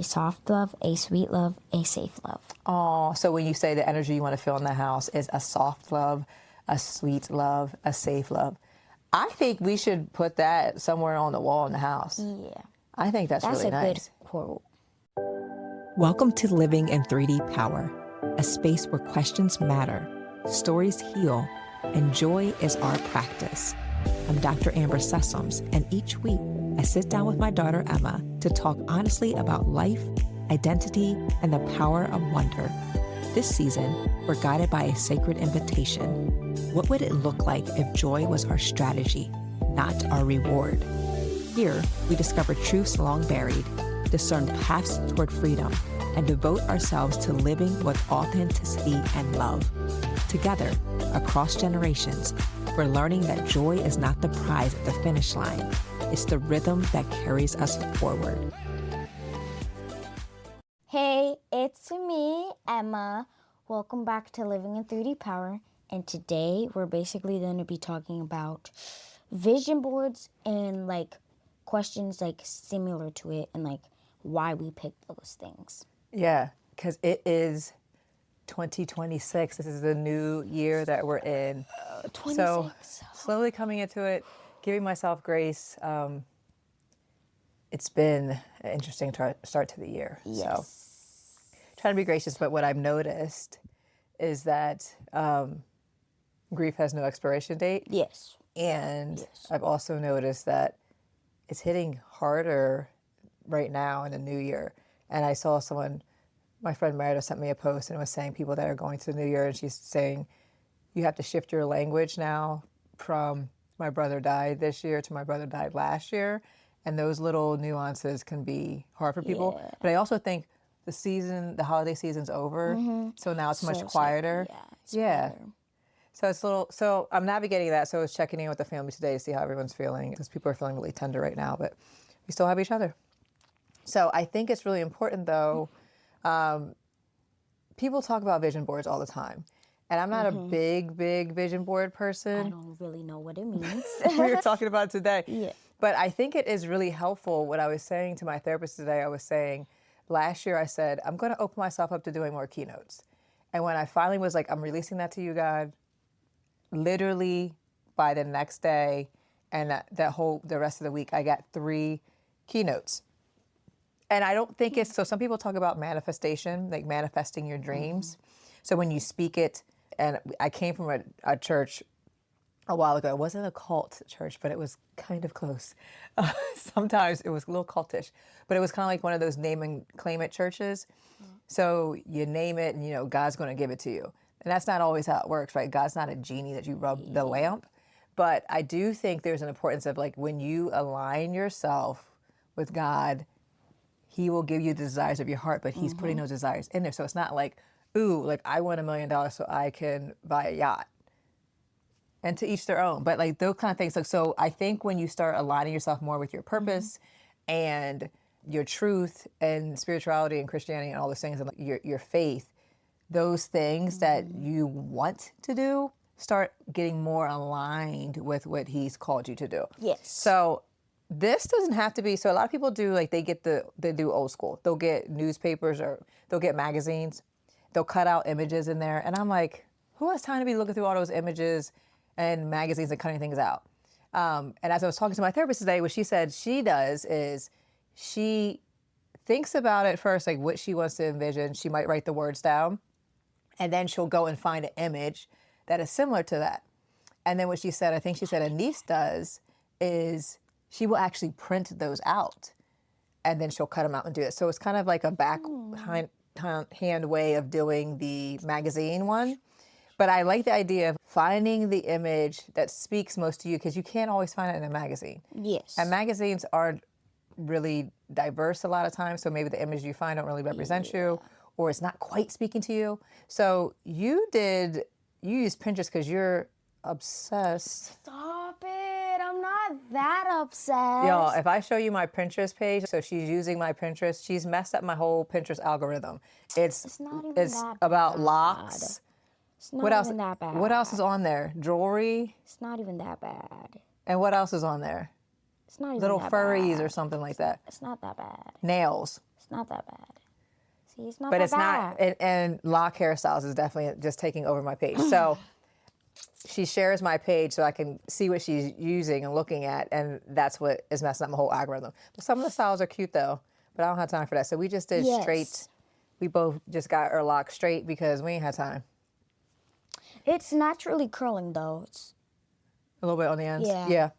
a soft love, a sweet love, a safe love. Oh, so when you say the energy you want to feel in the house is a soft love, a sweet love, a safe love, I think we should put that somewhere on the wall in the house. Yeah. I think that's really nice. That's a good quote. Welcome to Living in 3D Power, a space where questions matter, stories heal, and joy is our practice. I'm Dr. Amber Sessoms, and each week I sit down with my daughter Emma to talk honestly about life, identity, and the power of wonder. This season, we're guided by a sacred invitation. What would it look like if joy was our strategy, not our reward? Here, we discover truths long buried, discern paths toward freedom, and devote ourselves to living with authenticity and love. Together, across generations, we're learning that joy is not the prize at the finish line. It's the rhythm that carries us forward. Hey, it's me, Emma. Welcome back to Living in 3D Power. And today we're basically going to be talking about vision boards and questions similar to it and why we picked those things. Yeah, because it is 2026. This is the new year that we're in. 26. So slowly coming into it, giving myself grace. It's been an interesting start to the year. Yes. So trying to be gracious, but what I've noticed is that grief has no expiration date. Yes. And yes. I've also noticed that it's hitting harder right now in the new year. And I saw someone, my friend Meredith sent me a post and it was saying people that are going to the new year, and she's saying you have to shift your language now from my brother died this year to my brother died last year. And those little nuances can be hard for people. Yeah. But I also think the holiday season's over. Mm-hmm. So now it's much quieter. Yeah. So it's so I'm navigating that. So I was checking in with the family today to see how everyone's feeling, because people are feeling really tender right now, but we still have each other. So I think it's really important though. People talk about vision boards all the time. And I'm not a big vision board person. I don't really know what it means. We were talking about it today. Yeah. But I think it is really helpful. What I was saying to my therapist today, I was saying, last year I said, I'm going to open myself up to doing more keynotes. And when I finally was like, I'm releasing that to you, God, literally by the next day and the rest of the week, I got 3 keynotes. And I don't think so some people talk about manifestation, like manifesting your dreams. So when you speak it, and I came from a church a while ago. It wasn't a cult church, but it was kind of close. Sometimes it was a little cultish, but it was kind of like one of those name and claim it churches. So you name it and, God's going to give it to you. And that's not always how it works, right? God's not a genie that you rub the lamp. But I do think there's an importance of when you align yourself with God, He will give you the desires of your heart, but He's putting those desires in there. So it's not like, ooh, I want $1 million so I can buy a yacht. And to each their own. But those kind of things. So I think when you start aligning yourself more with your purpose and your truth and spirituality and Christianity and all those things and your faith, those things that you want to do start getting more aligned with what He's called you to do. Yes. So this doesn't have to be, so a lot of people do they do old school. They'll get newspapers or they'll get magazines. They'll cut out images in there. And I'm like, who has time to be looking through all those images and magazines and cutting things out? And as I was talking to my therapist today, what she said she does is she thinks about it first, what she wants to envision. She might write the words down, and then she'll go and find an image that is similar to that. And then what she said, I think she said a niece does, is she will actually print those out, and then she'll cut them out and do it. So it's kind of like a hand way of doing the magazine one. But I like the idea of finding the image that speaks most to you, because you can't always find it in a magazine. Yes. And magazines aren't really diverse a lot of times, so maybe the image you find don't really represent you, or it's not quite speaking to you. So you used Pinterest because you're obsessed. Stop it. I'm not that obsessed. Y'all, if I show you my Pinterest page, so she's using my Pinterest, she's messed up my whole Pinterest algorithm. It's not even it's that about bad. locks. It's not even that bad. What else is on there? Jewelry. It's not even that bad. And what else is on there? It's not even Little that furries bad. or something like that. It's not that bad. Nails. It's not that bad. See, it's not But that it's bad. not, and lock hairstyles is definitely just taking over my page. So she shares my page so I can see what she's using and looking at, and that's what is messing up my whole algorithm. But some of the styles are cute though, but I don't have time for that. So we just did Yes. straight. We both just got our locks straight because we ain't had time. It's naturally curling though. It's A little bit on the ends. Yeah.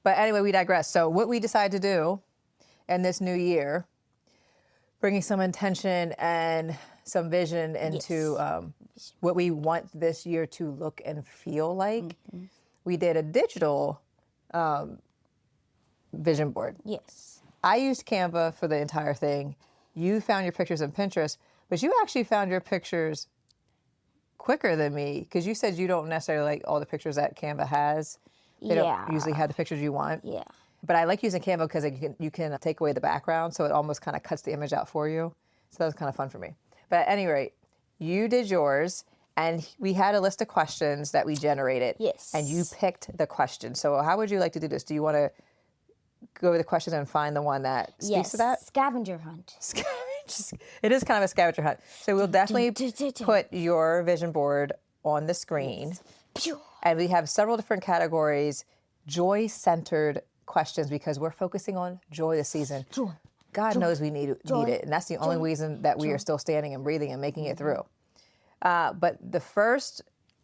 But anyway, we digress. So what we decided to do in this new year, bringing some intention and some vision into what we want this year to look and feel like. We did a digital vision board. yes. I used Canva for the entire thing. You found your pictures on Pinterest, but you actually found your pictures quicker than me because you said you don't necessarily like all the pictures that Canva has. They don't usually have the pictures you want. Yeah. But I like using Canva because you can take away the background, so it almost kind of cuts the image out for you. So that was kind of fun for me. But at any rate, you did yours, and we had a list of questions that we generated. Yes. And you picked the question. So how would you like to do this? Do you want to go over the questions and find the one that speaks to that? Scavenger hunt. It is kind of a scavenger hunt. So we'll definitely put your vision board on the screen. Pew. And we have several different categories, joy-centered questions, because we're focusing on joy this season. Joy. God knows we need it, and that's the only reason that we are still standing and breathing and making it through. But the first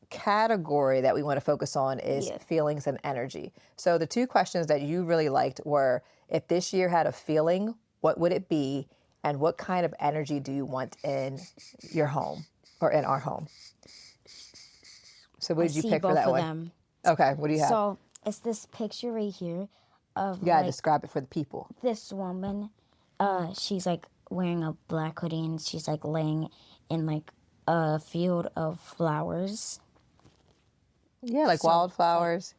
category that we want to focus on is feelings and energy. So the two questions that you really liked were, if this year had a feeling, what would it be? And what kind of energy do you want in your home or in our home? So what did you pick for that both one? of them. Okay, what do you have? So it's this picture right here of You gotta like describe it for the people. this woman. She's like wearing a black hoodie and she's like laying in like a field of flowers. Yeah, like wildflowers.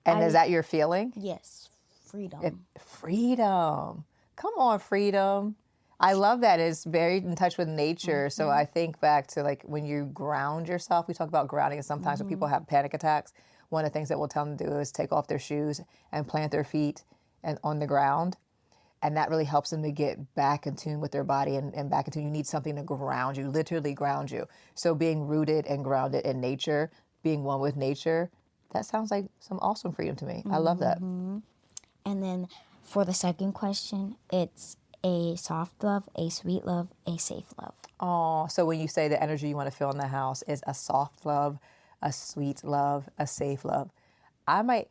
And is that your feeling? Yes, freedom. Freedom. Come on, freedom. I love that. It's very in touch with nature. So I think back to like when you ground yourself. We talk about grounding, and sometimes when people have panic attacks, one of the things that we'll tell them to do is take off their shoes and plant their feet and on the ground. And that really helps them to get back in tune with their body and back in tune. You need something to ground you, literally ground you. So being rooted and grounded in nature, being one with nature, that sounds like some awesome freedom to me. I love that. And then for the second question, it's a soft love, a sweet love, a safe love. Oh, so when you say the energy you want to feel in the house is a soft love, a sweet love, a safe love, I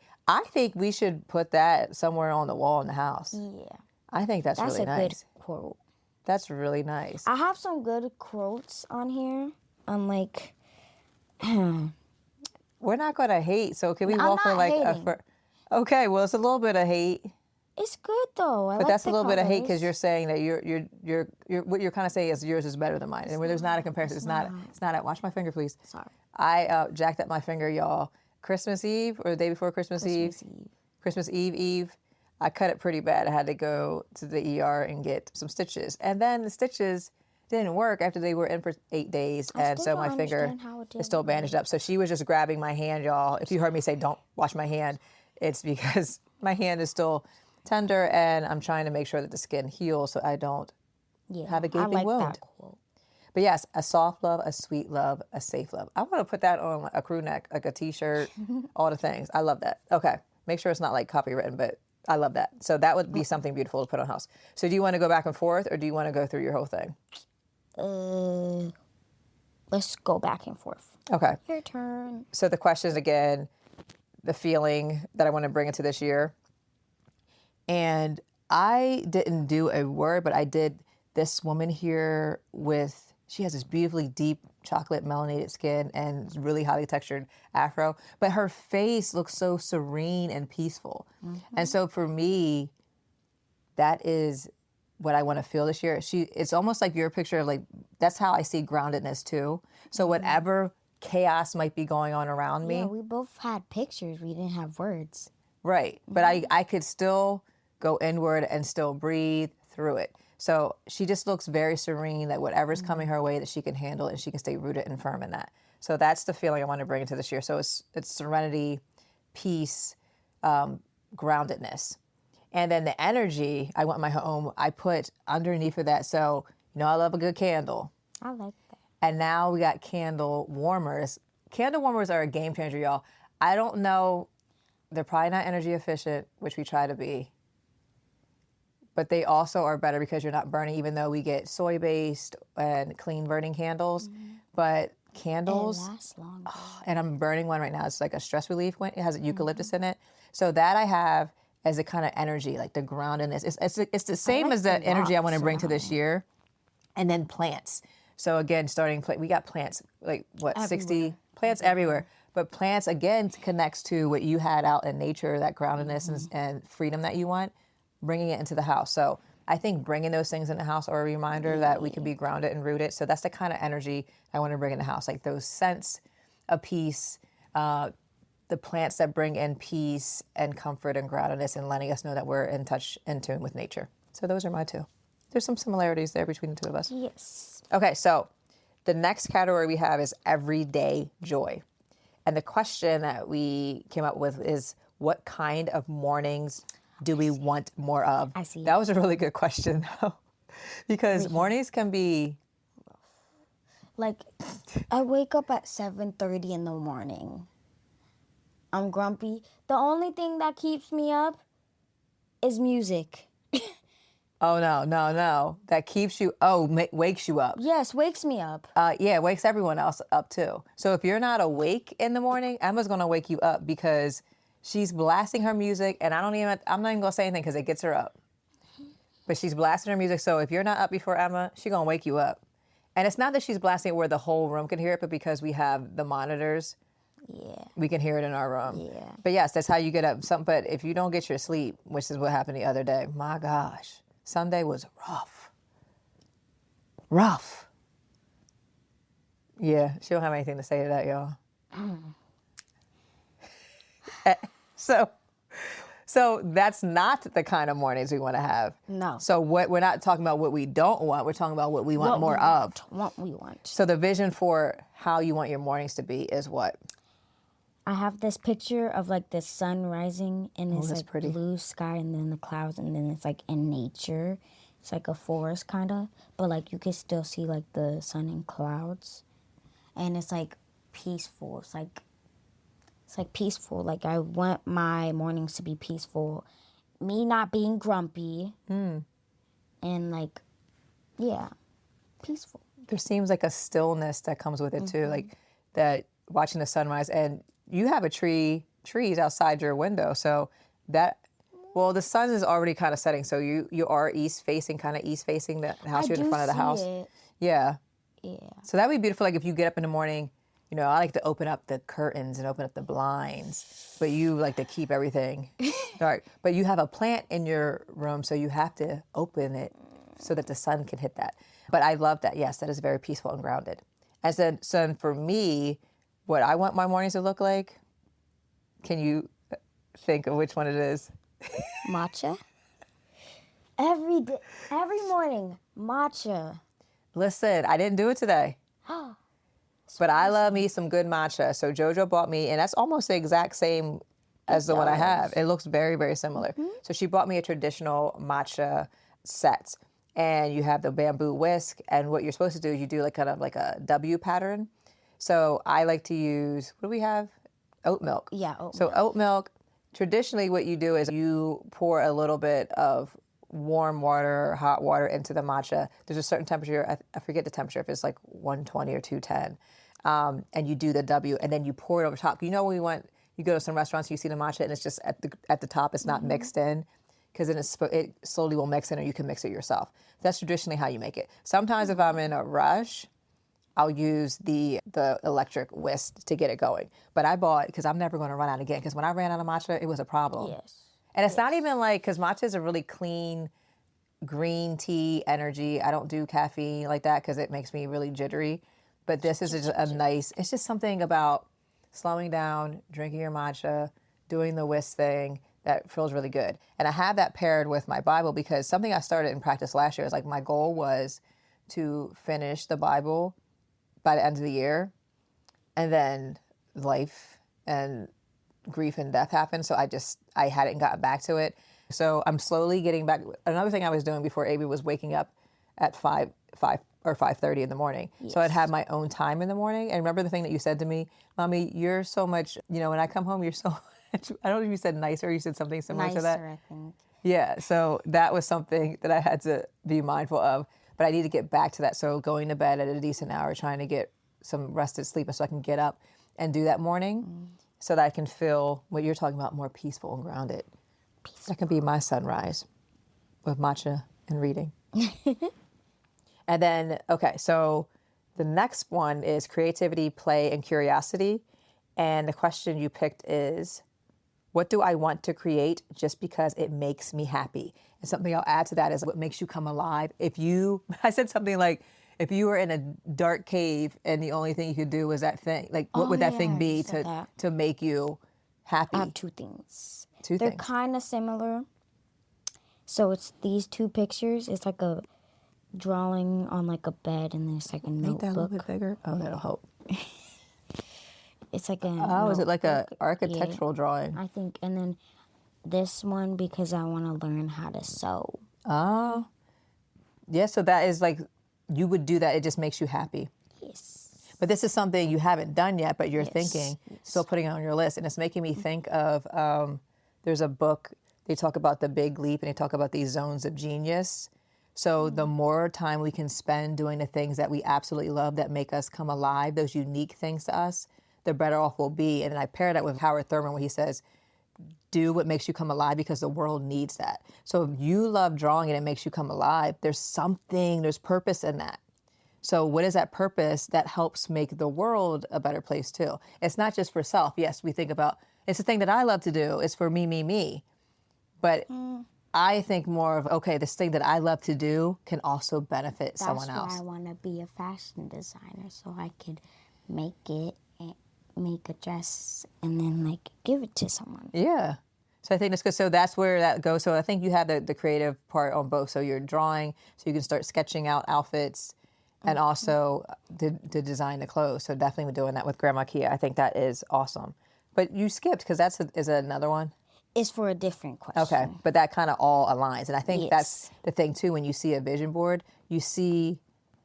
think we should put that somewhere on the wall in the house. Yeah. I think that's really a nice. good quote. That's really nice. I have some good quotes on here. I'm like, We're not going to hate, so can we I'm walk for not like hating. Okay, well, it's a little bit of hate, it's good though. but that's a little bit of hate because you're saying that you're what you're kind of saying is yours is better than mine, and where there's not a comparison. It's not. Watch my finger, please. Sorry. I jacked up my finger, y'all. Christmas Eve or the day before Christmas Eve. Christmas Eve. I cut it pretty bad. I had to go to the ER and get some stitches, and then the stitches didn't work after they were in for 8 days, and so my finger is still bandaged up. So she was just grabbing my hand, y'all. If you heard me say, "Don't wash my hand," it's because my hand is still tender, and I'm trying to make sure that the skin heals so I don't have a gaping wound. That quote. But yes, a soft love, a sweet love, a safe love. I want to put that on a crew neck, like a T-shirt, all the things. I love that. Okay, make sure it's not like copywritten, but I love that. So that would be something beautiful to put on house. So do you want to go back and forth, or do you want to go through your whole thing? Let's go back and forth. Okay. Your turn. So the question is again, the feeling that I want to bring into this year. And I didn't do a word, but I did this woman here she has this beautifully deep chocolate melanated skin and really highly textured afro, but her face looks so serene and peaceful. And so for me, that is what I want to feel this year. It's almost like your picture, like that's how I see groundedness too. So whatever chaos might be going on around me. Yeah, we both had pictures. We didn't have words. Right. But I could still go inward and still breathe through it. So she just looks very serene that whatever's coming her way that she can handle and she can stay rooted and firm in that. So that's the feeling I want to bring into this year. So it's serenity, peace, groundedness. And then the energy I want in my home, I put underneath of that. So, I love a good candle. I like that. And now we got candle warmers. Candle warmers are a game changer, y'all. I don't know. They're probably not energy efficient, which we try to be. But they also are better because you're not burning, even though we get soy-based and clean burning candles. But candles, It lasts longer. and I'm burning one right now. It's like a stress relief one. It has eucalyptus in it. So that I have as a kind of energy, like the groundedness. It's the same like as the the energy I want to rocks bring to around this year. And then plants. So again, we got plants, like what, 60 plants everywhere. But plants, again, connects to what you had out in nature, that groundedness and freedom that you want, bringing it into the house. So I think bringing those things in the house are a reminder that we can be grounded and rooted. So that's the kind of energy I want to bring in the house, like those scents of peace, the plants that bring in peace and comfort and groundedness and letting us know that we're in touch, in tune with nature. So those are my two. There's some similarities there between the two of us. Yes. Okay, so the next category we have is everyday joy. And the question that we came up with is, what kind of mornings do we want more of? I see. That was a really good question, though, because mornings can be... Like, I wake up at 7:30 in the morning. I'm grumpy. The only thing that keeps me up is music. Oh, no. That keeps you, wakes you up. Yes, wakes me up. Yeah, it wakes everyone else up too. So if you're not awake in the morning, Emma's going to wake you up because she's blasting her music, and I'm not even going to say anything because it gets her up. But she's blasting her music, so if you're not up before Emma, she's going to wake you up. And it's not that she's blasting it where the whole room can hear it, but because we have the monitors, we can hear it in our room. Yeah. But yes, that's how you get up. But if you don't get your sleep, which is what happened the other day, my gosh. Sunday was rough. Yeah, she don't have anything to say to that, y'all. So that's not the kind of mornings we want to have. No. So we're not talking about what we don't want. We're talking about what we want more of. What we want. So the vision for how you want your mornings to be is what? I have this picture of like the sun rising and it's that's like pretty. blue sky and then the clouds and then it's like in nature. It's like a forest kind of, but like you can still see like the sun and clouds. And it's like peaceful. It's like peaceful. Like I want my mornings to be peaceful. Me not being grumpy. And like, yeah, peaceful. There seems like a stillness that comes with it too, like that watching the sunrise. And you have trees outside your window, so that, well, the sun is already kind of setting, so you are east facing the house. You're in front of the house. It. Yeah. Yeah. So that would be beautiful. Like if you get up in the morning, I like to open up the curtains and open up the blinds, but you like to keep everything dark. But you have a plant in your room, so you have to open it so that the sun can hit that. But I love that. Yes, that is very peaceful and grounded. As then, so for me, what I want my mornings to look like, can you think of which one it is? Matcha. Every day, every morning, matcha. Listen, I didn't do it today. But I love me some good matcha. So JoJo bought me, and that's almost the exact same as the one I have. It looks very, very similar. So she bought me a traditional matcha set. And you have the bamboo whisk. And what you're supposed to do is you do like kind of like a W pattern. So I like to use, what do we have? Oat milk. Yeah, oat So oat milk, traditionally what you do is you pour a little bit of warm water or hot water into the matcha. There's a certain temperature, I forget the temperature, if it's like 120 or 210. And you do the W, and then you pour it over top. You know, you go to some restaurants, you see the matcha, and it's just at the top, it's not mixed in, because then it slowly will mix in, or you can mix it yourself. That's traditionally how you make it. Sometimes if I'm in a rush, I'll use the electric whisk to get it going. But I bought, because I'm never going to run out again, because when I ran out of matcha, it was a problem. Yes. And it's not even like, because matcha is a really clean green tea energy. I don't do caffeine like that because it makes me really jittery. But this is just a nice, it's just something about slowing down, drinking your matcha, doing the whisk thing that feels really good. And I have that paired with my Bible, because something I started in practice last year is like my goal was to finish the Bible by the end of the year. And then life and grief and death happened. So I hadn't gotten back to it. So I'm slowly getting back. Another thing I was doing before Amy was waking up at 5 or 5:30 in the morning. So I'd have my own time in the morning. And remember the thing that you said to me, Mommy, you're so much, when I come home, you're so much, I don't know if you said nicer, you said something similar to that. Nicer, I think. Yeah, so that was something that I had to be mindful of, but I need to get back to that. So going to bed at a decent hour, trying to get some rested sleep so I can get up and do that morning so that I can feel what you're talking about, more peaceful and grounded. That can be my sunrise with matcha and reading. And then, okay, so the next one is creativity, play, and curiosity. And the question you picked is, what do I want to create just because it makes me happy? And something I'll add to that is what makes you come alive. I said something like, if you were in a dark cave and the only thing you could do was that thing, like what would that thing be to make you happy? I have two things. They're They're kind of similar. So it's these two pictures. It's like a drawing on like a bed, and there's like a notebook. Make that a little bit bigger. Oh, that'll help. It's like a is it like a notebook. architectural drawing? I think. And then this one because I want to learn how to sew. Oh. Yeah, so that is like, you would do that. It just makes you happy. Yes. But this is something you haven't done yet, but you're Yes, thinking, yes. still putting it on your list. And it's making me think of, there's a book, they talk about the big leap and they talk about these zones of genius. So the more time we can spend doing the things that we absolutely love that make us come alive, those unique things to us, the better off we'll be. And I pair that with Howard Thurman when he says, do what makes you come alive because the world needs that. So if you love drawing and it makes you come alive, there's purpose in that. So what is that purpose that helps make the world a better place too? It's not just for self. Yes, we think about, it's the thing that I love to do. It's for me. But I think more of, okay, this thing that I love to do can also benefit someone else. That's why I want to be a fashion designer, so I could make it, and make a dress, and then like give it to someone. Yeah. So I think that's good. So that's where that goes. So I think you have the creative part on both. So you're drawing, so you can start sketching out outfits, and also to design the clothes. So definitely doing that with Grandma Kia. I think that is awesome. But you skipped, because is it another one? It's for a different question. Okay, but that kind of all aligns. And I think Yes. that's the thing too, when you see a vision board, you see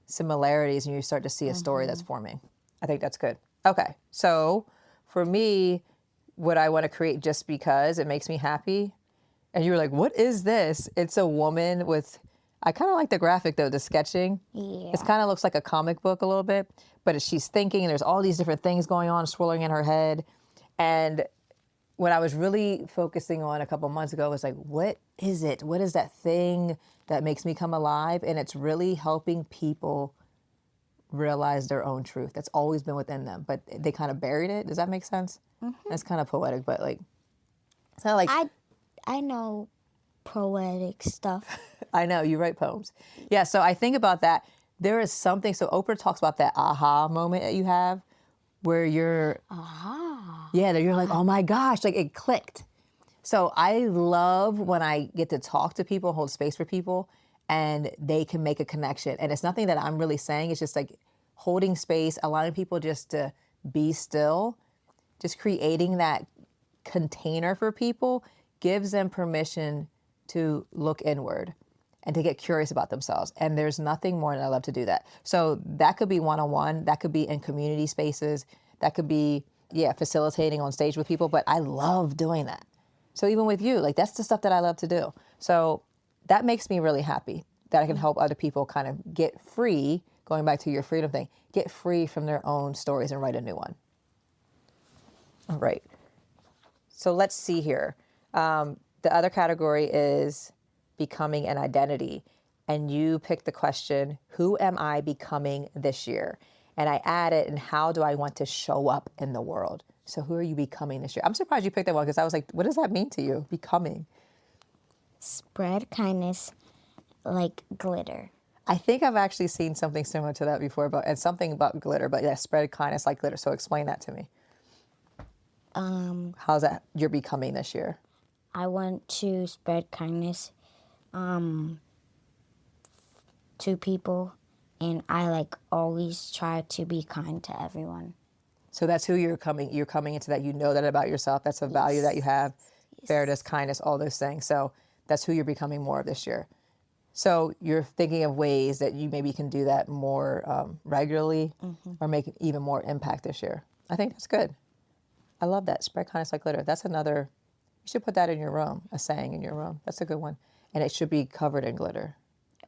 similarities and you start to see a story that's forming. I think that's good. Okay, so for me, what I want to create just because it makes me happy, and you were like, what is this? It's a woman with, I kind of like the graphic though, the sketching. Yeah. It kind of looks like a comic book a little bit, but she's thinking and there's all these different things going on, swirling in her head. And what I was really focusing on a couple months ago was like, what is it? What is that thing that makes me come alive? And it's really helping people realize their own truth. That's always been within them, but they kind of buried it. Does that make sense? That's kind of poetic, but like, it's not like... I know poetic stuff. I know, you write poems. Yeah, so I think about that. There is something, so Oprah talks about that aha moment that you have where you're... Yeah, that you're like, oh my gosh, like it clicked. So I love when I get to talk to people, hold space for people, and they can make a connection. And it's nothing that I'm really saying. It's just like holding space, allowing people just to be still, just creating that container for people gives them permission to look inward and to get curious about themselves. And there's nothing more than I love to do that. So that could be one-on-one, that could be in community spaces, that could be, facilitating on stage with people, but I love doing that. So even with you, like that's the stuff that I love to do. So that makes me really happy that I can help other people kind of get free, going back to your freedom thing, get free from their own stories and write a new one. All right. So let's see here. The other category is becoming an identity. And you picked the question, who am I becoming this year? And I added, and how do I want to show up in the world? So who are you becoming this year? I'm surprised you picked that one because I was like, what does that mean to you, becoming? Spread kindness like glitter. I think I've actually seen something similar to that before, and something about glitter, but yeah, spread kindness like glitter. So explain that to me. How's that you're becoming this year? I want to spread kindness to people. And I like always try to be kind to everyone. So that's who you're coming into that. You know that about yourself. That's a value that you have. Fairness, kindness, all those things. So That's who you're becoming more of this year. So you're thinking of ways that you maybe can do that more regularly or make even more impact this year. I think that's good. I love that. Spread kindness like glitter. That's another, you should put that in your room, a saying in your room. That's a good one. And it should be covered in glitter.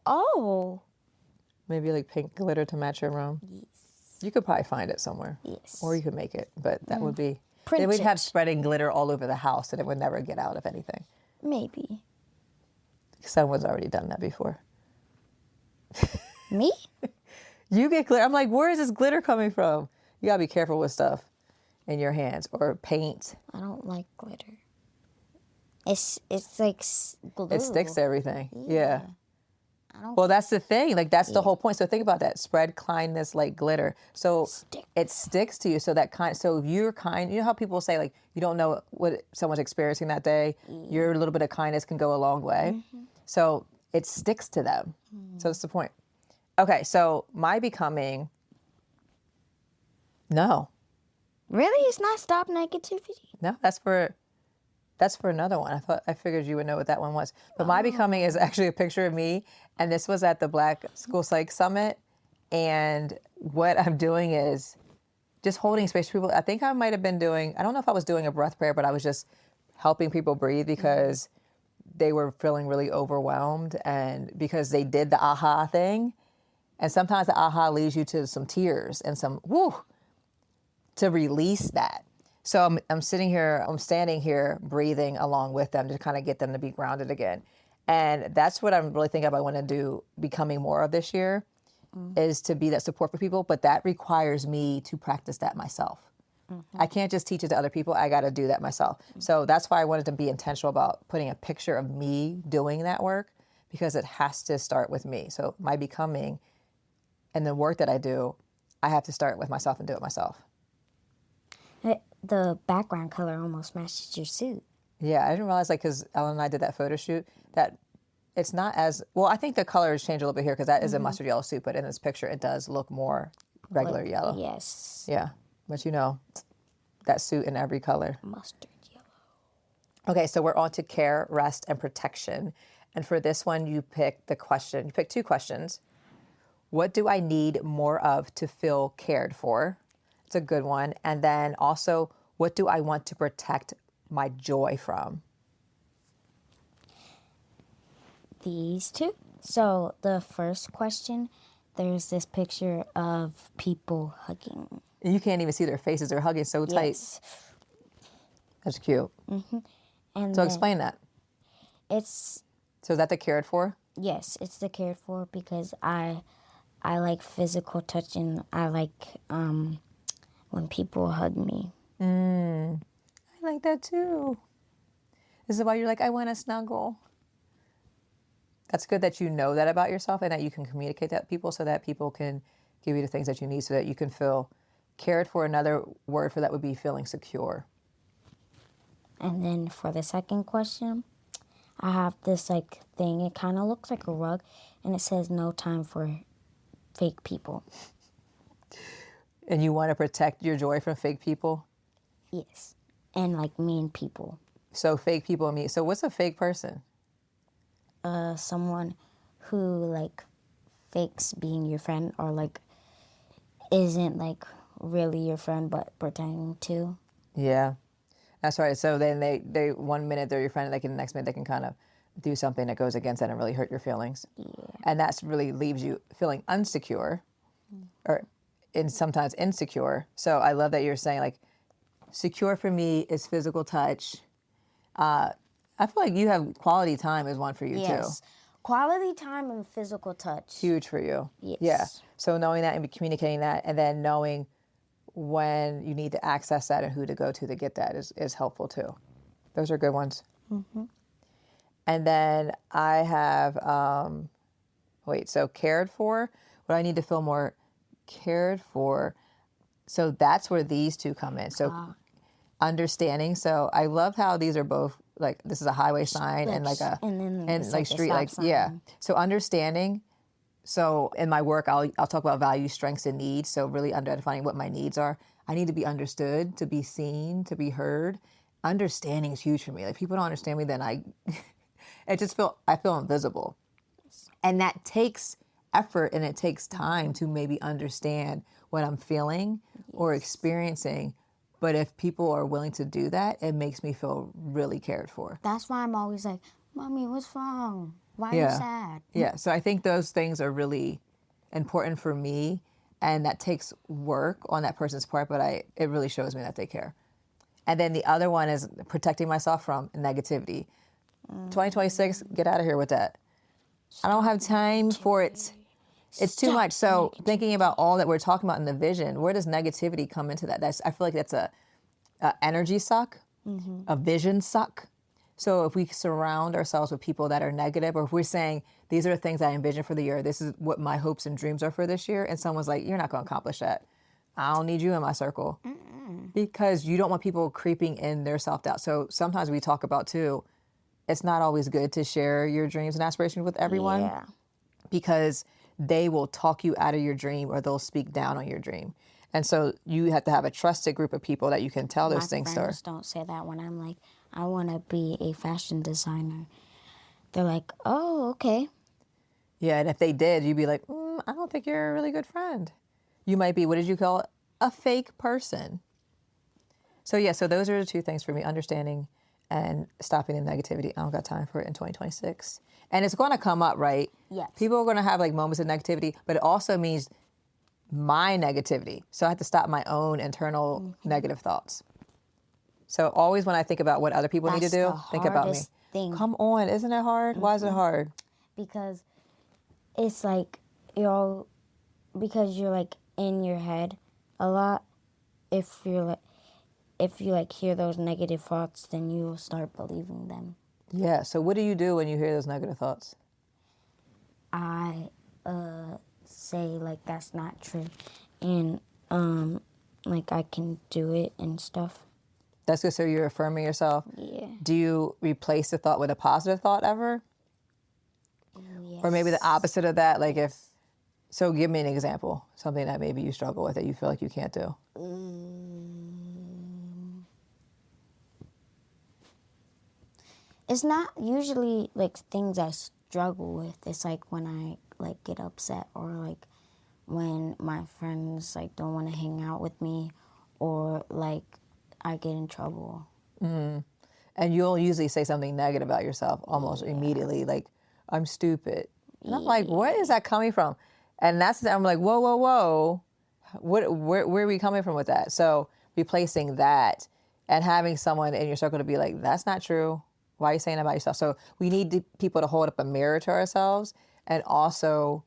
Oh. Maybe like pink glitter to match your room. Yes. You could probably find it somewhere. Yes. Or you could make it, but that would be, Print then we'd have it. spreading glitter all over the house and it would never get out of anything. Maybe. Someone's already done that before. Me? You get glitter. I'm like, where is this glitter coming from? You gotta be careful with stuff in your hands or paint. I don't like glitter. It's like glue. It sticks to everything. Yeah. I don't Well, that's the thing. Like, that's the whole point. So think about that. Spread kindness like glitter. So it sticks to you. So that kind. So if you're kind, you know how people say, like, you don't know what someone's experiencing that day. Your little bit of kindness can go a long way. So it sticks to them. So that's the point. Okay. So my becoming. No. Really? It's not stop negativity? No, that's for another one. I figured you would know what that one was. But my becoming is actually a picture of me, and this was at the Black School Psych Summit. And what I'm doing is just holding space for people. I think I might have been doing, I don't know if I was doing a breath prayer, but I was just helping people breathe because they were feeling really overwhelmed and because they did the aha thing. And sometimes the aha leads you to some tears and some woo to release that. So I'm standing here breathing along with them to kind of get them to be grounded again. And that's what I'm really thinking about. I want to do becoming more of this year is to be that support for people. But that requires me to practice that myself. I can't just teach it to other people. I got to do that myself. So that's why I wanted to be intentional about putting a picture of me doing that work because it has to start with me. So my becoming and the work that I do, I have to start with myself and do it myself. The background color almost matches your suit. Yeah, I didn't realize, like, because Ellen and I did that photo shoot, that it's not as, well, I think the colors change a little bit here because that is a mustard yellow suit, but in this picture, it does look more regular yellow. Yes. Yeah, but you know, that suit in every color. Mustard yellow. Okay, so we're on to care, rest, and protection. And for this one, you picked two questions. What do I need more of to feel cared for? It's a good one. And then also, what do I want to protect my joy from? These two. So the first question, there's this picture of people hugging. And you can't even see their faces. They're hugging so tight. Yes. That's cute. And So explain that. It's, So is that the cared for? yes, it's the cared for because I like physical touch and I like when people hug me. I like that too. This is why you're like, I want to snuggle. That's good that you know that about yourself and that you can communicate that to people so that people can give you the things that you need so that you can feel cared for. Another word for that would be feeling secure. And then for the second question, I have this like thing. It kind of looks like a rug and it says no time for fake people. And you want to protect your joy from fake people? Yes. And like mean people. So fake people and me. So what's a fake person? Someone who like fakes being your friend or like isn't like really your friend but pretending to. Yeah, that's right. So then they 1 minute they're your friend, and the next minute they can kind of do something that goes against that and really hurt your feelings. Yeah. And that's really leaves you feeling unsecure, or sometimes insecure. So I love that you're saying like, secure for me is physical touch. I feel like you have quality time is one for you too. Quality time and physical touch. Huge for you. Yes. Yeah. So knowing that and communicating that, and then knowing when you need to access that and who to go to get that is helpful too. Those are good ones. And then I have, so cared for. What I need to feel more cared for. So that's where these two come in. So understanding. So I love how these are both like, this is a highway sign and like a, and like street, like, yeah. So understanding. So in my work, I'll talk about values, strengths, and needs. So really identifying what my needs are. I need to be understood, to be seen, to be heard. Understanding is huge for me. Like people don't understand me, then I feel invisible. And that takes effort and it takes time to maybe understand what I'm feeling or experiencing. But if people are willing to do that, it makes me feel really cared for. That's why I'm always like, Mommy, what's wrong? Why are you Yeah. sad? Yeah. So I think those things are really important for me. And that takes work on that person's part, but it really shows me that they care. And then the other one is protecting myself from negativity. 2026, get out of here with that. I don't have time for it. It's too much. So thinking about all that we're talking about in the vision, where does negativity come into that? I feel like that's a energy suck, a vision suck. So if we surround ourselves with people that are negative, or if we're saying, these are the things I envision for the year, this is what my hopes and dreams are for this year, and someone's like, you're not going to accomplish that. I don't need you in my circle. Because you don't want people creeping in their self-doubt. So sometimes we talk about, too, it's not always good to share your dreams and aspirations with everyone. Yeah. Because they will talk you out of your dream or they'll speak down on your dream. And so you have to have a trusted group of people that you can tell those things to. My friends don't say that when I'm like, I want to be a fashion designer. They're like, oh, okay. Yeah, and if they did, you'd be like, I don't think you're a really good friend. You might be, what did you call it? A fake person. So yeah, so those are the two things for me, understanding and stopping the negativity. I don't got time for it in 2026. And it's going to come up, right? Yes. People are going to have like moments of negativity, but it also means my negativity. So I have to stop my own internal negative thoughts. So always when I think about what other people need to That's do, the think about me. hardest thing. Come on, isn't it hard? Why is it hard? Because it's like because you're like in your head a lot. If you hear those negative thoughts, then you will start believing them. Yeah. So what do you do when you hear those negative thoughts? I say like that's not true, and like I can do it and stuff. That's good. So you're affirming yourself. Yeah. Do you replace the thought with a positive thought ever? Yes. Or maybe the opposite of that? Like so give me an example. Something that maybe you struggle with that you feel like you can't do. It's not usually like things I struggle with. It's like when I like get upset or like when my friends like don't want to hang out with me or like I get in trouble. And you'll usually say something negative about yourself almost immediately, like, I'm stupid. And I'm like, where is that coming from? And I'm like, whoa, whoa, whoa. Where are we coming from with that? So replacing that and having someone in your circle to be like, that's not true. Why are you saying that about yourself? So we need people to hold up a mirror to ourselves and also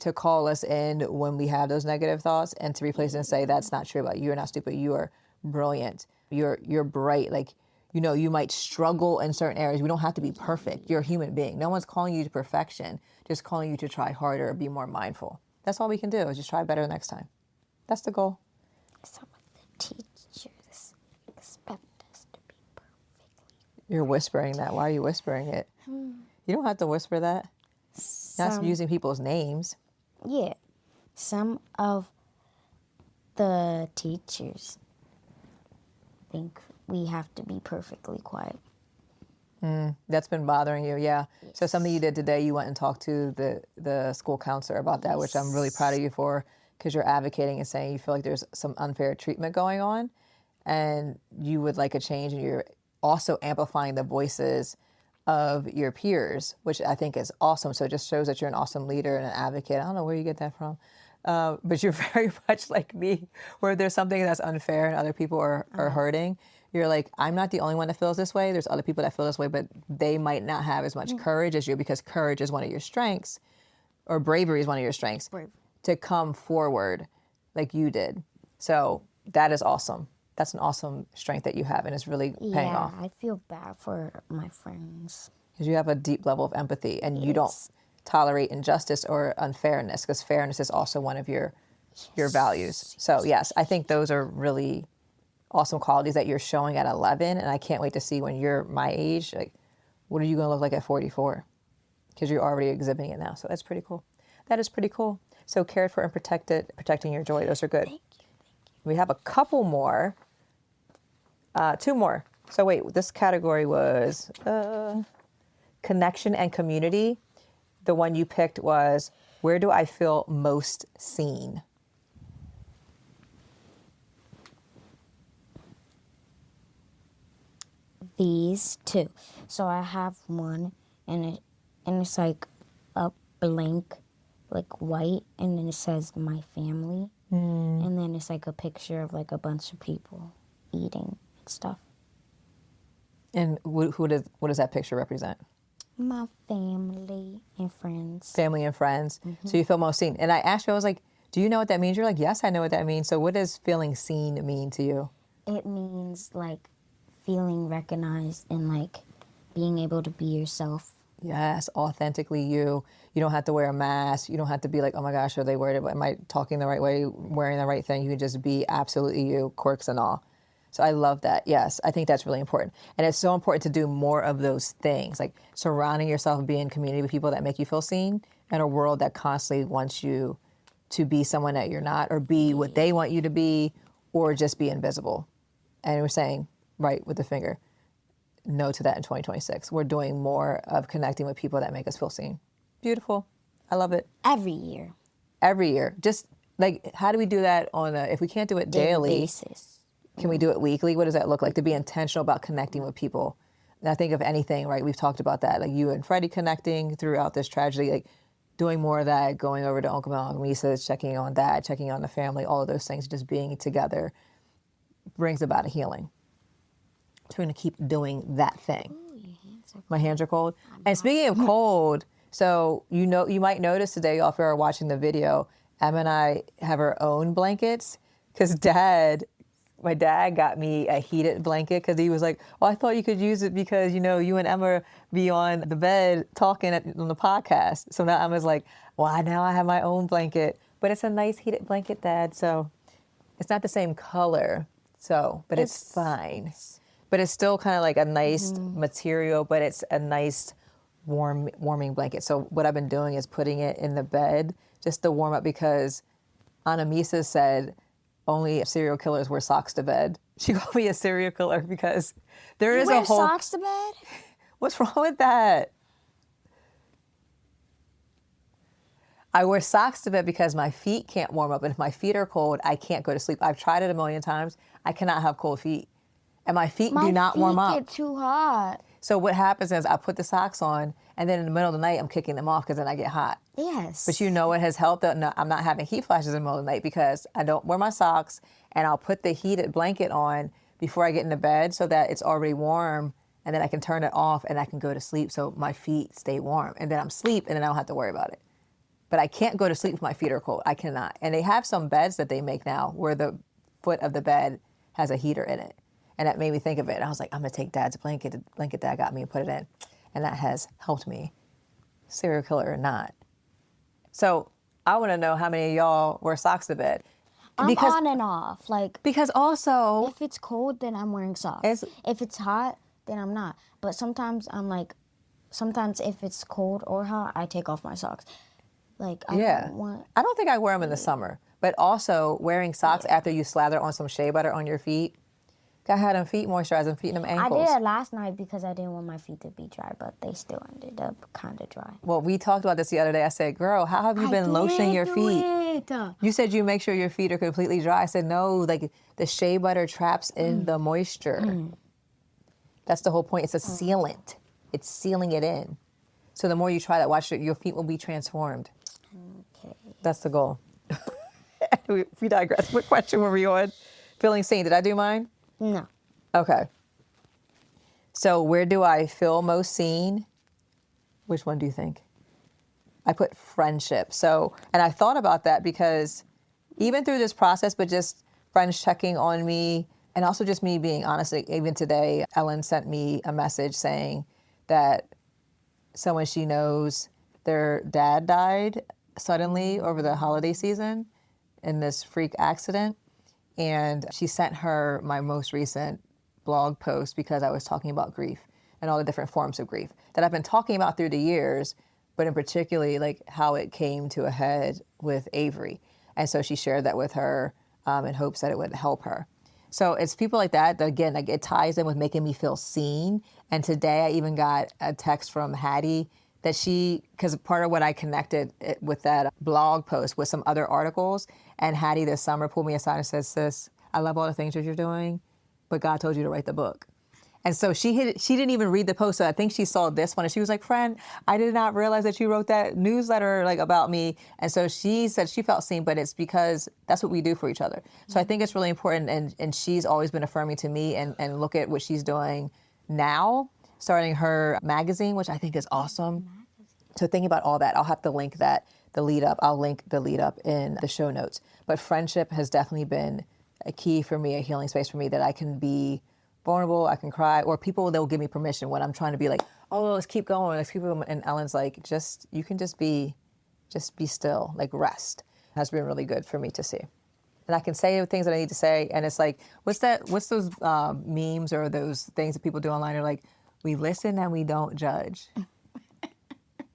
to call us in when we have those negative thoughts and to replace it and say, that's not true about you. You're not stupid. You are brilliant. You're bright. Like, you might struggle in certain areas. We don't have to be perfect. You're a human being. No one's calling you to perfection, just calling you to try harder or be more mindful. That's all we can do is just try better next time. That's the goal. Some of the teachers expect us to be perfectly. You're whispering that. Why are you whispering it? You don't have to whisper that. Not using people's names. Yeah. Some of the teachers think we have to be perfectly quiet. That's been bothering you, yeah. Yes. So something you did today, you went and talked to the school counselor about that, which I'm really proud of you for, because you're advocating and saying you feel like there's some unfair treatment going on and you would like a change, and you're also amplifying the voices of your peers, which I think is awesome. So it just shows that you're an awesome leader and an advocate. I don't know where you get that from. But you're very much like me, where there's something that's unfair and other people are hurting. You're like, I'm not the only one that feels this way. There's other people that feel this way, but they might not have as much courage as you, because courage is one of your strengths, or bravery is one of your strengths, to come forward like you did. So that is awesome. That's an awesome strength that you have, and it's really paying off. I feel bad for my friends. Because you have a deep level of empathy, and you don't tolerate injustice or unfairness, because fairness is also one of your values. So yes, I think those are really awesome qualities that you're showing at 11, and I can't wait to see when you're my age, like, what are you going to look like at 44? Because you're already exhibiting it now. So that's pretty cool. That is pretty cool. So cared for and protecting your joy. Those are good. Thank you. We have a couple more. 2 more. So wait, this category was connection and community, the one you picked was, where do I feel most seen? These two. So I have one, and it's like a blank, like white, and then it says my family, and then it's like a picture of like a bunch of people eating and stuff. And what does that picture represent? My family and friends. Family and friends. So you feel most seen. And I asked you, I was like, do you know what that means? You're like, yes, I know what that means. So what does feeling seen mean to you? It means like feeling recognized and like being able to be yourself. Yes, authentically you. You don't have to wear a mask. You don't have to be like, oh my gosh, are they worried about, am I talking the right way, wearing the right thing? You can just be absolutely you, quirks and all. So I love that. Yes, I think that's really important. And it's so important to do more of those things, like surrounding yourself, being in community with people that make you feel seen, in a world that constantly wants you to be someone that you're not, or be what they want you to be, or just be invisible. And we're saying, right with the finger, no to that in 2026. We're doing more of connecting with people that make us feel seen. Beautiful. I love it. Every year. Every year. Just like, how do we do that on a, if we can't do it daily, basis. can we do it weekly? What does that look like? To be intentional about connecting with people. And I think of anything, right? We've talked about that. Like you and Freddie connecting throughout this tragedy, like doing more of that, going over to Uncle Mel and Misa's, checking on Dad, checking on the family, all of those things, just being together brings about a healing. So we're going to keep doing that thing. Ooh, My hands are cold. And speaking of cold, so you might notice today, if you are watching the video, Emma and I have our own blankets because my dad got me a heated blanket because he was like, oh, I thought you could use it because, you and Emma be on the bed talking on the podcast. So now Emma's like, well, now I have my own blanket. But it's a nice heated blanket, Dad. So it's not the same color, but it's fine. But it's still kind of like a nice material, but it's a nice warming blanket. So what I've been doing is putting it in the bed just to warm up because Anna Misa said only serial killers wear socks to bed. She called me a serial killer because there is a whole... wear socks to bed? What's wrong with that? I wear socks to bed because my feet can't warm up. And if my feet are cold, I can't go to sleep. I've tried it a million times. I cannot have cold feet. And my feet do not warm up. My feet get too hot. So what happens is I put the socks on, and then in the middle of the night, I'm kicking them off because then I get hot. Yes. But you know what has helped? No, I'm not having heat flashes in the middle of the night because I don't wear my socks, and I'll put the heated blanket on before I get into bed so that it's already warm, and then I can turn it off, and I can go to sleep so my feet stay warm. And then I'm asleep, and then I don't have to worry about it. But I can't go to sleep if my feet are cold. I cannot. And they have some beds that they make now where the foot of the bed has a heater in it. And that made me think of it. And I was like, I'm going to take Dad's blanket, the blanket Dad got me, and put it in. And that has helped me, serial killer or not. So I want to know how many of y'all wear socks to bed. I'm on and off. Because also... if it's cold, then I'm wearing socks. If it's hot, then I'm not. But sometimes sometimes if it's cold or hot, I take off my socks. I don't think I wear them in the summer. But also wearing socks after you slather on some shea butter on your feet. I had them feet moisturized and feet in them ankles. I did it last night because I didn't want my feet to be dry, but they still ended up kind of dry. Well, we talked about this the other day. I said, girl, how have you been lotioning your feet? You said you make sure your feet are completely dry. I said, no, the shea butter traps in the moisture. That's the whole point. It's a sealant. It's sealing it in. So the more you try that, watch it, your feet will be transformed. Okay. That's the goal. We digress. What question were we on? Feeling seen. Did I do mine? No. Okay. So where do I feel most seen? Which one do you think? I put friendship. So, and I thought about that because even through this process, but just friends checking on me and also just me being honest, even today, Ellen sent me a message saying that someone she knows, their dad died suddenly over the holiday season in this freak accident. And she sent her my most recent blog post because I was talking about grief and all the different forms of grief that I've been talking about through the years, but in particularly how it came to a head with Avery. And so she shared that with her in hopes that it would help her. So it's people like that again, like it ties in with making me feel seen. And today I even got a text from Hattie that because part of what I connected with that blog post with some other articles, and Hattie this summer pulled me aside and said, sis, I love all the things that you're doing, but God told you to write the book. And so she didn't even read the post. So I think she saw this one and she was like, friend, I did not realize that you wrote that newsletter like about me. And so she said she felt seen, but it's because that's what we do for each other. So I think it's really important. And she's always been affirming to me, and look at what she's doing now, starting her magazine, which I think is awesome. So thinking about all that, I'll have to link that, I'll link the lead up in the show notes. But friendship has definitely been a key for me, a healing space for me, that I can be vulnerable, I can cry, or people, they'll give me permission when I'm trying to be like, oh, let's keep going. And Ellen's like, you can just be still, like rest. Has been really good for me to see. And I can say the things that I need to say. And it's like, what's those memes or those things that people do online are like, we listen and we don't judge.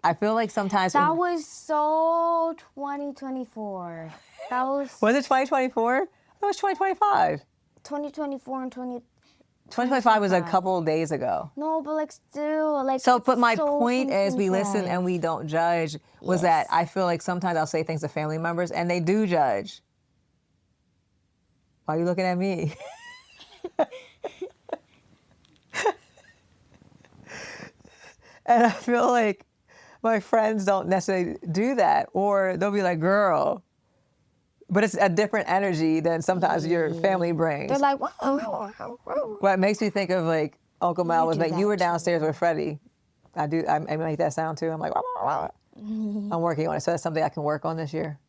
I feel like sometimes. That was so 2024. That was it 2024? It was 2025. 2024 and 2025 was a couple of days ago. No, but like still, like. So, but my so point is, we listen 2025. and we don't judge. Was Yes. that I feel like sometimes I'll say things to family members and they do judge. Why are you looking at me? And I feel like my friends don't necessarily do that, or they'll be like, girl. But it's a different energy than sometimes your family brings. They're like, wow. Well, it makes me think of like Uncle Mel was do like, that you were too. downstairs with Freddie. I make that sound too. I'm like, I'm working on it. So that's something I can work on this year.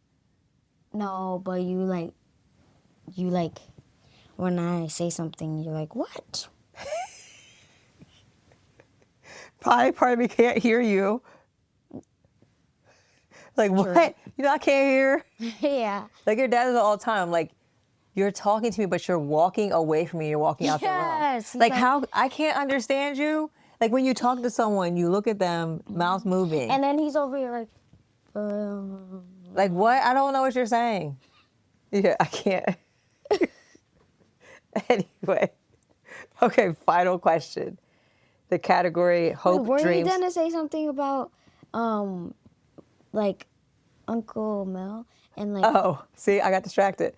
No, but you like, when I say something, you're like, what? Probably part of me can't hear you. Like, what? You know, I can't hear. Yeah. Like your dad does it all the time. Like, you're talking to me, but you're walking away from me. You're walking out the room. Yes, he's Like, like- how, I can't understand you. Like when you talk to someone, you look at them, mouth moving. And then he's over here like, Like what? I don't know what you're saying. Yeah, I can't. Anyway. Okay, final question. The category hope, were you dreams. gonna say something about, like, Uncle Mel and like? Oh, see, I got distracted.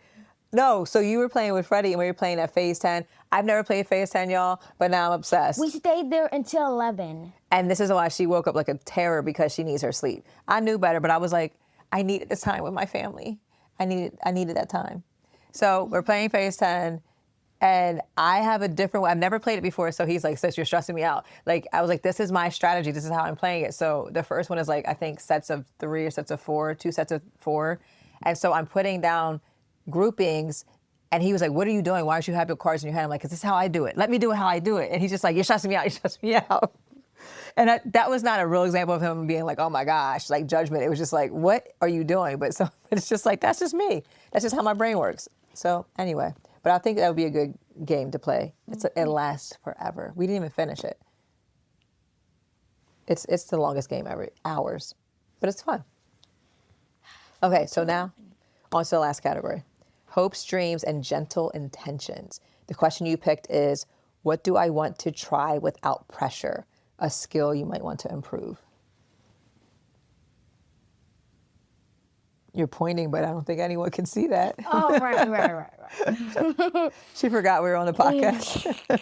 No, so you were playing with Freddie and we were playing at Phase 10. I've never played Phase 10, y'all, but now I'm obsessed. We stayed there until 11. And this is why she woke up like a terror, because she needs her sleep. I knew better, but I was like, I needed this time with my family. I needed that time. So we're playing Phase 10, and I have a different way. I've never played it before, so he's like, sis, you're stressing me out. Like, I was like, this is my strategy. This is how I'm playing it. So the first one is like, I think sets of 3 or sets of 4, 2 sets of 4. And so I'm putting down groupings, and he was like, what are you doing? Why don't you have your cards in your hand? I'm like, 'cause this is how I do it. Let me do it how I do it. And he's just like, you're stressing me out. You're stressing me out. And that was not a real example of him being like, oh my gosh, like judgment. It was just like, what are you doing? But so it's just like, that's just me. That's just how my brain works. So anyway, but I think that would be a good game to play. It lasts forever. We didn't even finish it. It's the longest game ever, hours, but it's fun. Okay, so now on to the last category. Hopes, dreams, and gentle intentions. The question you picked is, what do I want to try without pressure? A skill you might want to improve. You're pointing, but I don't think anyone can see that. Oh, right. She forgot we were on the podcast.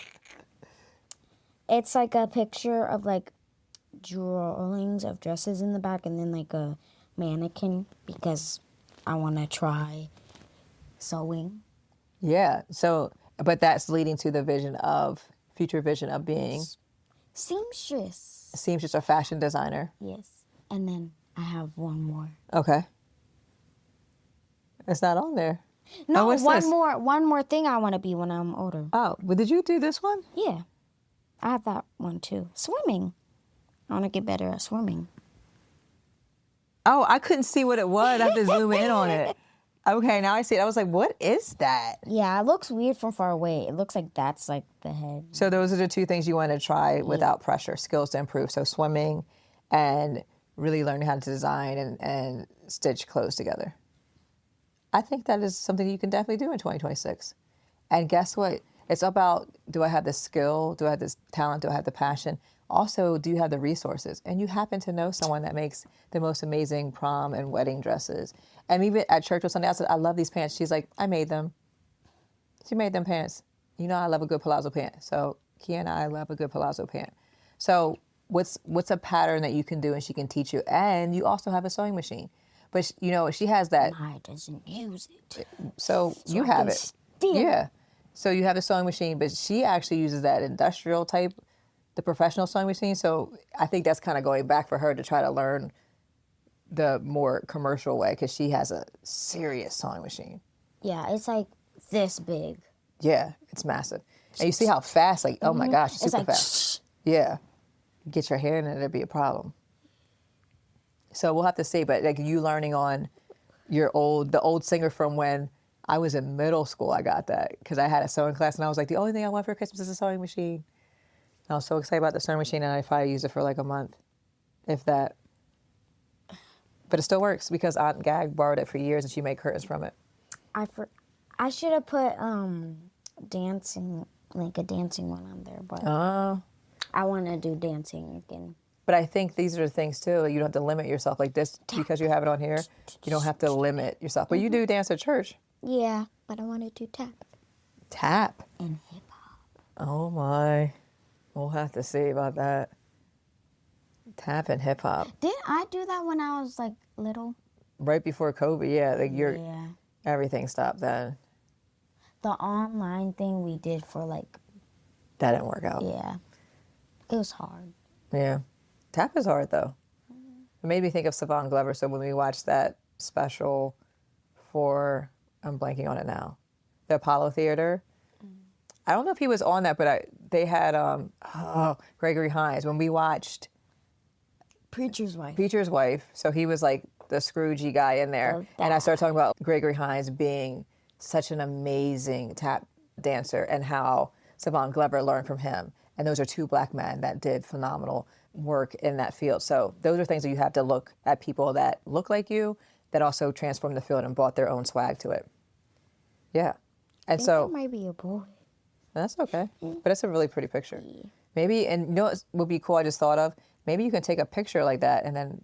It's like a picture of like drawings of dresses in the back, and then like a mannequin, because I want to try sewing. Yeah, so, but that's leading to the future vision of being Seamstress. a seamstress or fashion designer. Yes. And then I have one more. Okay. It's not on there. No, Oh, what's this? one more thing I want to be when I'm older. Oh, well, did you do this one? Yeah. I have that one too. Swimming. I want to get better at swimming. Oh, I couldn't see what it was. I have to zoom in on it. Okay, now I see it. I was like, what is that? Yeah, it looks weird from far away. It looks like that's like the head. So those are the 2 things you want to try without pressure, skills to improve. So swimming and really learning how to design and stitch clothes together. I think that is something you can definitely do in 2026. And guess what? It's about, do I have the skill? Do I have this talent? Do I have the passion? Also, do you have the resources? And you happen to know someone that makes the most amazing prom and wedding dresses. And even at church with Sunday, I said, I love these pants. She's like, I made them. She made them pants. You know I love a good palazzo pant. So Kia and I love a good palazzo pant. So what's a pattern that you can do and she can teach you? And you also have a sewing machine. But, you know, she has that. Mine doesn't use it. So you I have can it. steal Yeah. So you have the sewing machine, but she actually uses that industrial type, the professional sewing machine. So I think that's kind of going back for her to try to learn the more commercial way because she has a serious sewing machine. Yeah, it's like this big. Yeah, it's massive. And you see how fast, like, oh my gosh, it's It's super like, fast. Yeah. Get your hair in it, it'll be a problem. So we'll have to see. But like you learning on the old singer from when I was in middle school, I got that because I had a sewing class and I was like, the only thing I want for Christmas is a sewing machine. And I was so excited about the sewing machine and I probably used it for like a month, if that. But it still works because Aunt Gag borrowed it for years and she made curtains from it. I should have put dancing, like a dancing one on there, but Oh. I want to do dancing again. But I think these are the things too. You don't have to limit yourself like this because you have it on here. You don't have to limit yourself. But you do dance at church. Yeah, but I want to do tap Tap. and hip hop. Oh my. We'll have to see about that. Tap and hip hop. Didn't I do that when I was like little? Right before COVID, yeah. Like Yeah. everything stopped then. The online thing we did for like, That didn't work out. yeah, it was hard. Yeah. Tap is hard though. It made me think of Savon Glover. So when we watched that special for, I'm blanking on it now, the Apollo Theater. I don't know if he was on that, but they had Gregory Hines. When we watched Preacher's wife. Preacher's Wife, so he was like the Scroogey guy in there. Love And I that. started talking about Gregory Hines being such an amazing tap dancer and how Savon Glover learned from him. And those are two black men that did phenomenal work in that field. So those are things that you have to look at people that look like you, that also transformed the field and brought their own swag to it. Yeah. And I think so that might be a boy. that's okay. But it's a really pretty picture. Maybe, and you know what would be cool I just thought of? Maybe you can take a picture like that and then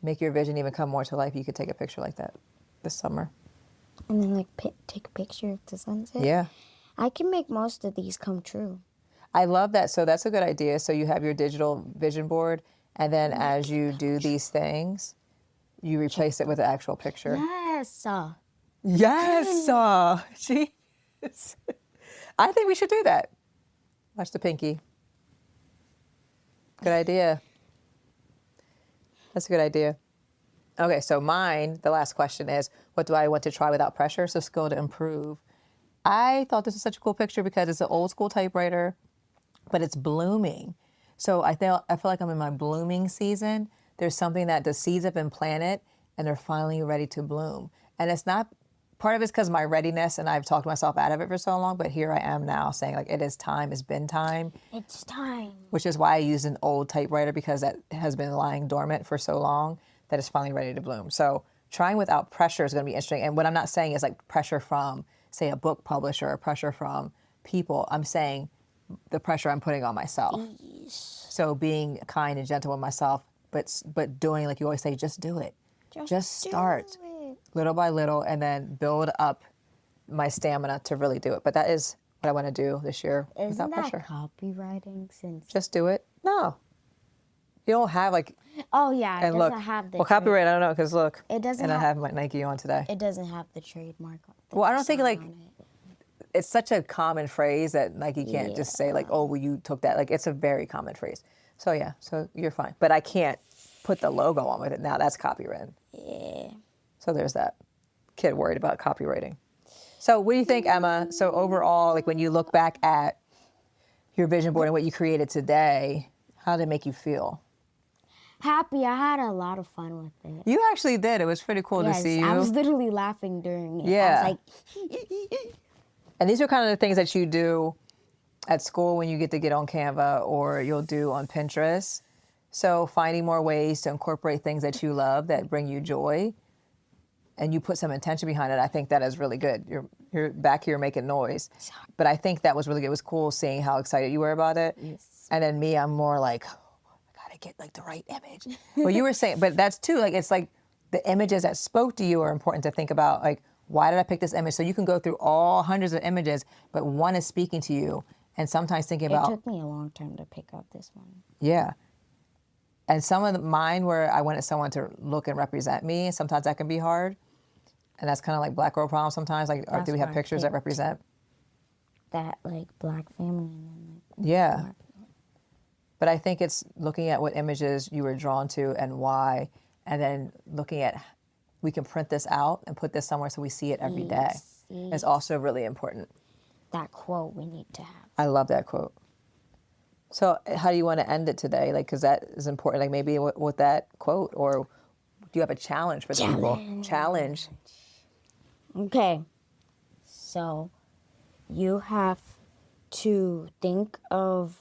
make your vision even come more to life. You could take a picture like that this summer. And then like take a picture of the sunset. Yeah. I can make most of these come true. I love that. So that's a good idea. So you have your digital vision board, and then as you do these things, you replace it with an actual picture. Yes. Yes. Jeez. I think we should do that. Watch the pinky. Good idea. That's a good idea. Okay, so mine, the last question is, what do I want to try without pressure? So skill to improve. I thought this was such a cool picture because it's an old school typewriter, but it's blooming. So I feel like I'm in my blooming season. There's something that the seeds have been planted and they're finally ready to bloom. And it's not, part of it's because of my readiness and I've talked myself out of it for so long, but here I am now saying like, it is time, it's been time. It's time. Which is why I used an old typewriter because that has been lying dormant for so long that it's finally ready to bloom. So trying without pressure is going to be interesting. And what I'm not saying is like pressure from, say, a book publisher or pressure from people. I'm saying the pressure I'm putting on myself. So being kind and gentle with myself, but doing, like you always say, just do it. Just start little by little and then build up my stamina to really do it. But that is what I want to do this year Isn't without that pressure. copywriting since? Just do it. No. You don't have like, Oh yeah, it and doesn't look, have the. well, copyright, I don't know, because look, It doesn't and I have- have my Nike on today. It doesn't have the trademark. Well, I don't think, like, on it. It's such a common phrase that Nike can't just say like, oh, well, you took that. Like, it's a very common phrase. So yeah, so you're fine. But I can't put the logo on with it now. That's copywritten. Yeah. So there's that. Kid worried about copywriting. So what do you think, Emma? So overall, like when you look back at your vision board and what you created today, how did it make you feel? Happy. I had a lot of fun with it. You actually did. It was pretty cool to see you. I was literally laughing during it. Yeah. I was like, And these are kind of the things that you do at school when you get on Canva or you'll do on Pinterest. So finding more ways to incorporate things that you love that bring you joy and you put some intention behind it, I think that is really good. You're back here making noise. But I think that was really good. It was cool seeing how excited you were about it. Yes. And then me, I'm more like, oh, I gotta get like the right image. Well, you were saying, but that's too, like, it's like the images that spoke to you are important to think about. Like, why did I pick this image? So you can go through all hundreds of images, but one is speaking to you. And sometimes thinking about. It took me a long time to pick up this one. Yeah. And some of mine where I wanted someone to look and represent me, and sometimes that can be hard. And that's kind of like black girl problem sometimes. Like, or do we have pictures that represent? That, like, black family. And then, like, Yeah. black. But I think it's looking at what images you were drawn to and why, and then looking at, we can print this out and put this somewhere so we see it every day. It's also really important. That quote we need to have. I love that quote. So how do you want to end it today? Like, because that is important. Like, maybe with that quote, or do you have a challenge for the people? Challenge. Okay. So you have to think of,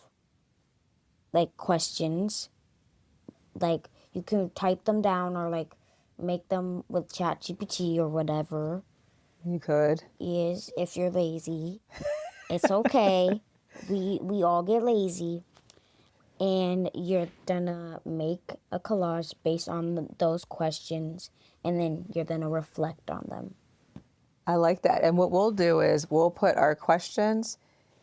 like, questions. Like, you can type them down or, like, make them with ChatGPT or whatever. You could. Is if you're lazy. It's okay. We all get lazy. And you're gonna make a collage based on those questions, and then you're gonna reflect on them. I like that. And what we'll do is we'll put our questions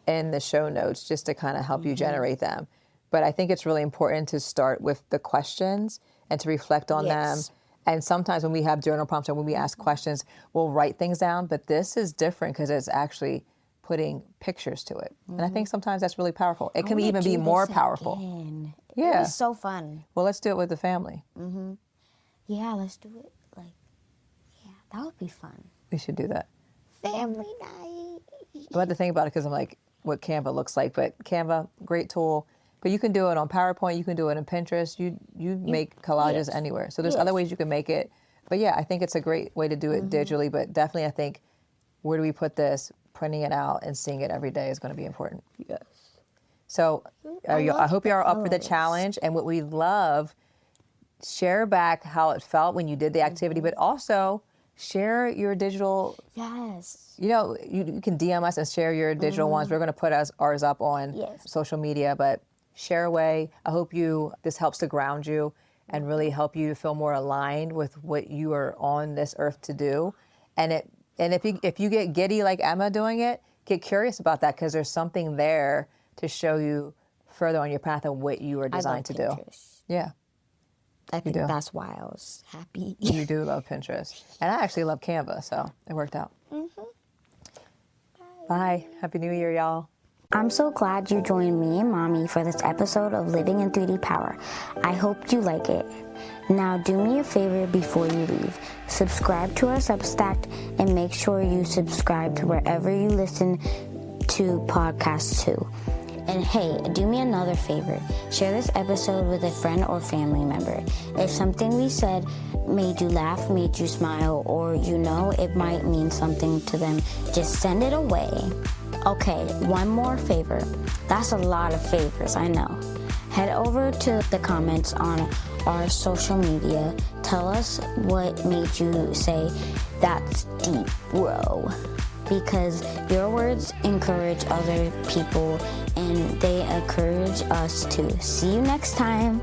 in the show notes just to kind of help you generate them. But I think it's really important to start with the questions and to reflect on them. And sometimes when we have journal prompts or when we ask questions, we'll write things down. But this is different because it's actually putting pictures to it. And I think sometimes that's really powerful. It can even be more powerful. Again. Yeah. It was so fun. Well, let's do it with the family. Yeah, let's do it. Like, yeah, that would be fun. We should do that. Family night. I had to think about it because I'm like, what Canva looks like. But Canva, great tool. But you can do it on PowerPoint. You can do it in Pinterest. You make collages anywhere. So there's other ways you can make it. But yeah, I think it's a great way to do it digitally. But definitely, I think, where do we put this? Printing it out and seeing it every day is going to be important. Yes. So I hope you are up for the challenge. And what we love, share back how it felt when you did the activity, but also share your digital. Yes. You know, you can DM us and share your digital ones. We're going to put ours up on social media, but share away. I hope this helps to ground you and really help you to feel more aligned with what you are on this earth to do. And if you get giddy like Emma doing it, get curious about that, because there's something there to show you further on your path of what you are designed to do. Yeah. I think that's why I was happy. You do love Pinterest. And I actually love Canva, so it worked out. Bye. Happy New Year, y'all. I'm so glad you joined me and Mommy for this episode of Living in 3D Power. I hope you like it. Now do me a favor before you leave. Subscribe to our Substack and make sure you subscribe to wherever you listen to podcasts too. And hey, do me another favor. Share this episode with a friend or family member. If something we said made you laugh, made you smile, or it might mean something to them, just send it away. Okay, one more favor. That's a lot of favors, I know. Head over to the comments on our social media. Tell us what made you say, "That's deep, bro." Because your words encourage other people and they encourage us too. See you next time.